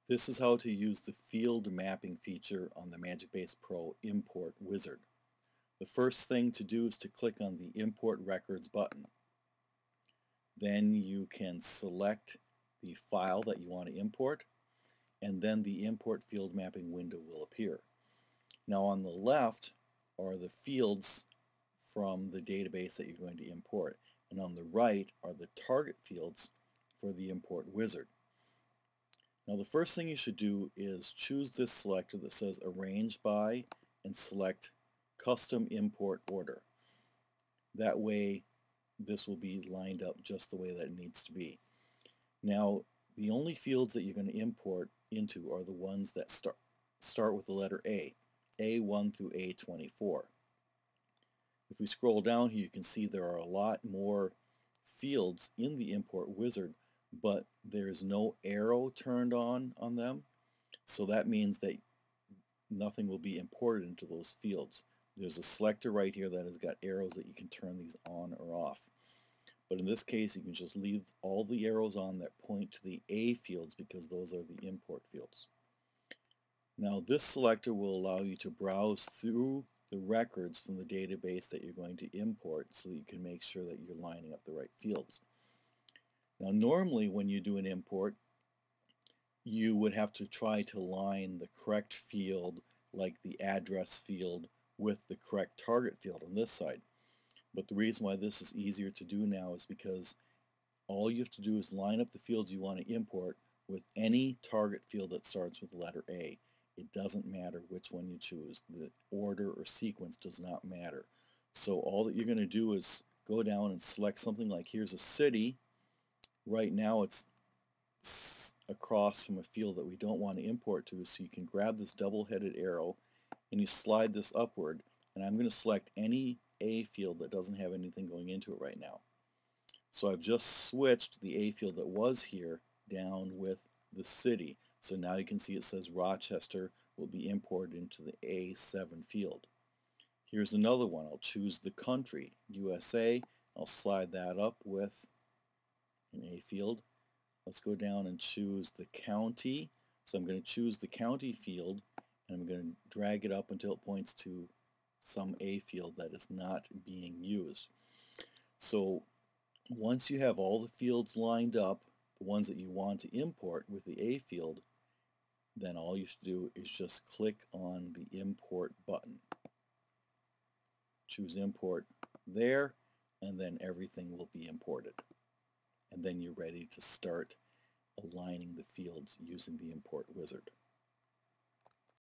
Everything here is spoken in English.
This is how to use the field mapping feature on the MagicBase Pro Import Wizard. The first thing to do is to click on the Import Records button. Then you can select the file that you want to import, and then the Import Field Mapping window will appear. Now on the left are the fields from the database that you're going to import, and on the right are the target fields for the Import Wizard. Now the first thing you should do is choose this selector that says Arrange By and select Custom Import Order. That way this will be lined up just the way that it needs to be. Now the only fields that you're going to import into are the ones that start with the letter A, A1 through A24. If we scroll down here, you can see there are a lot more fields in the Import Wizard, but there's no arrow turned on them, so that means that nothing will be imported into those fields. There's a selector right here that has got arrows that you can turn these on or off. But in this case, you can just leave all the arrows on that point to the A fields because those are the import fields. Now this selector will allow you to browse through the records from the database that you're going to import so that you can make sure that you're lining up the right fields. Now normally when you do an import, you would have to try to line the correct field, like the address field, with the correct target field on this side. But the reason why this is easier to do now is because all you have to do is line up the fields you want to import with any target field that starts with the letter A. It doesn't matter which one you choose. The order or sequence does not matter. So all that you're going to do is go down and select something like here's a city. Right now it's across from a field that we don't want to import to, so you can grab this double-headed arrow and you slide this upward, and I'm going to select any A field that doesn't have anything going into it right now. So I've just switched the A field that was here down with the city. So now you can see it says Rochester will be imported into the A7 field. Here's another one. I'll choose the country, USA. I'll slide that up with an A field. Let's go down and choose the county. So I'm going to choose the county field, and I'm going to drag it up until it points to some A field that is not being used. So once you have all the fields lined up, the ones that you want to import with the A field, then all you have to do is just click on the Import button. Choose Import there, and then everything will be imported. And then you're ready to start aligning the fields using the Import Wizard.